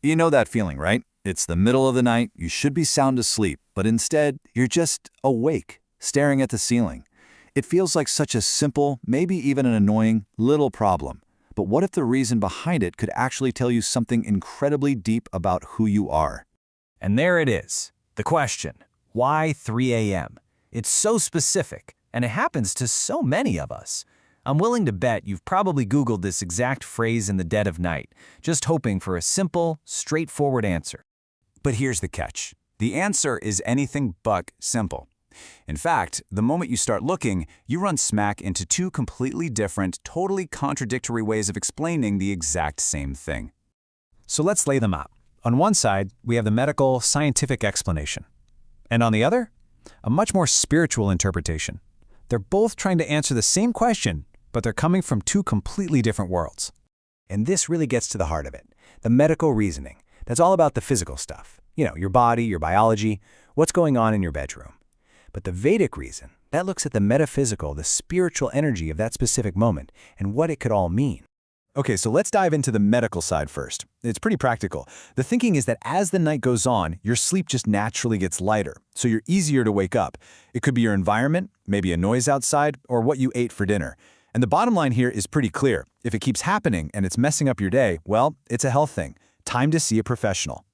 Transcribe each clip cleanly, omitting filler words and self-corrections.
You know that feeling, right? It's the middle of the night, you should be sound asleep, but instead, you're just awake, staring at the ceiling. It feels like such a simple, maybe even an annoying, little problem. But what if the reason behind it could actually tell you something incredibly deep about who you are? And there it is, the question. Why 3 a.m.? It's so specific, and it happens to so many of us. I'm willing to bet you've probably Googled this exact phrase in the dead of night, just hoping for a simple, straightforward answer. But here's the catch. The answer is anything but simple. In fact, the moment you start looking, you run smack into two completely different, totally contradictory ways of explaining the exact same thing. So let's lay them out. On one side, we have the medical, scientific explanation. And on the other, a much more spiritual interpretation. They're both trying to answer the same question, but they're coming from two completely different worlds. And this really gets to the heart of it. The medical reasoning. That's all about the physical stuff. Your body, your biology, what's going on in your bedroom. But the Vedic reason, that looks at the metaphysical, the spiritual energy of that specific moment, and what it could all mean. Okay, so let's dive into the medical side first. It's pretty practical. The thinking is that as the night goes on, your sleep just naturally gets lighter, so you're easier to wake up. It could be your environment, maybe a noise outside, or what you ate for dinner. And the bottom line here is pretty clear. If it keeps happening and it's messing up your day, well, it's a health thing. Time to see a professional.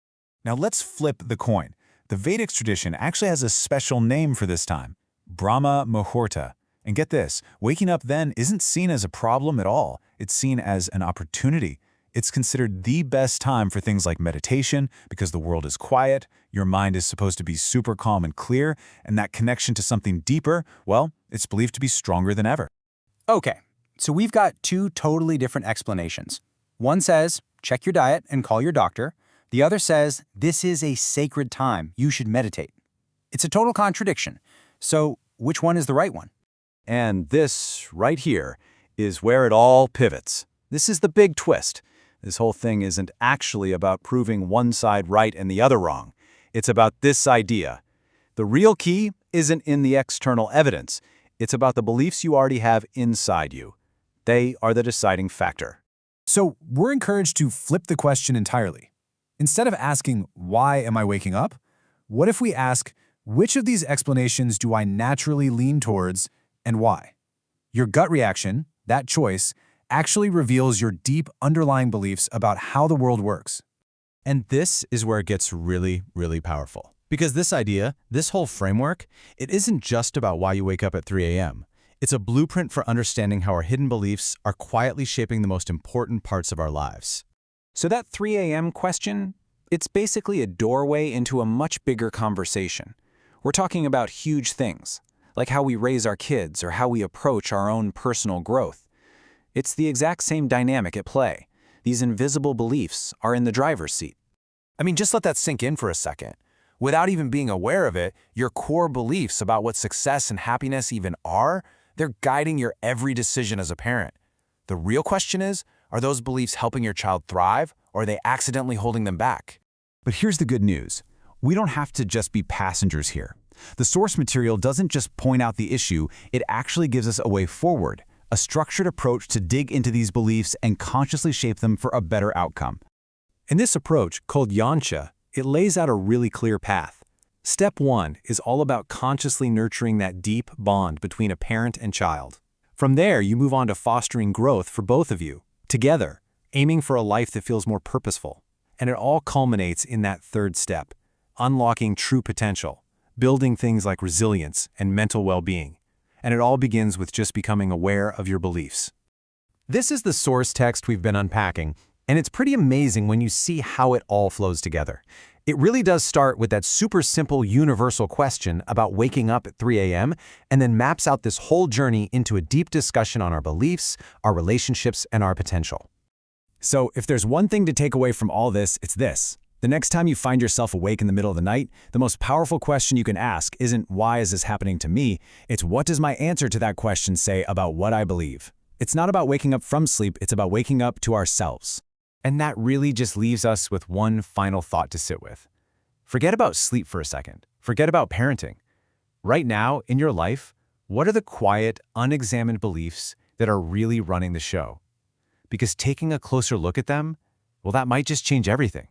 Now let's flip the coin. The Vedic tradition actually has a special name for this time, Brahma Muhurta. And get this, waking up then isn't seen as a problem at all. It's seen as an opportunity. It's considered the best time for things like meditation because the world is quiet, your mind is supposed to be super calm and clear, and that connection to something deeper, well, it's believed to be stronger than ever. Okay, so we've got two totally different explanations. One says, check your diet and call your doctor. The other says, this is a sacred time, you should meditate. It's a total contradiction. So which one is the right one? And this, right here, is where it all pivots. This is the big twist. This whole thing isn't actually about proving one side right and the other wrong. It's about this idea. The real key isn't in the external evidence. It's about the beliefs you already have inside you. They are the deciding factor. So we're encouraged to flip the question entirely. Instead of asking, why am I waking up? What if we ask, which of these explanations do I naturally lean towards and why? Your gut reaction, that choice, actually reveals your deep underlying beliefs about how the world works. And this is where it gets really, really powerful. Because this idea, this whole framework, it isn't just about why you wake up at 3 a.m. It's a blueprint for understanding how our hidden beliefs are quietly shaping the most important parts of our lives. So that 3 a.m. question, it's basically a doorway into a much bigger conversation. We're talking about huge things, like how we raise our kids or how we approach our own personal growth. It's the exact same dynamic at play. These invisible beliefs are in the driver's seat. I mean, just let that sink in for a second. Without even being aware of it, your core beliefs about what success and happiness even are, they're guiding your every decision as a parent. The real question is, are those beliefs helping your child thrive, or are they accidentally holding them back? But here's the good news. We don't have to just be passengers here. The source material doesn't just point out the issue, it actually gives us a way forward, a structured approach to dig into these beliefs and consciously shape them for a better outcome. In this approach, called Yansha, it lays out a really clear path. Step 1 is all about consciously nurturing that deep bond between a parent and child. From there, you move on to fostering growth for both of you, together, aiming for a life that feels more purposeful. And it all culminates in that third step, unlocking true potential, building things like resilience and mental well-being. And it all begins with just becoming aware of your beliefs. This is the source text we've been unpacking, and it's pretty amazing when you see how it all flows together. It really does start with that super simple universal question about waking up at 3 a.m. and then maps out this whole journey into a deep discussion on our beliefs, our relationships, and our potential. So if there's one thing to take away from all this, it's this. The next time you find yourself awake in the middle of the night, the most powerful question you can ask isn't why is this happening to me? It's what does my answer to that question say about what I believe? It's not about waking up from sleep, it's about waking up to ourselves. And that really just leaves us with one final thought to sit with. Forget about sleep for a second. Forget about parenting. Right now, in your life, what are the quiet, unexamined beliefs that are really running the show? Because taking a closer look at them, well, that might just change everything.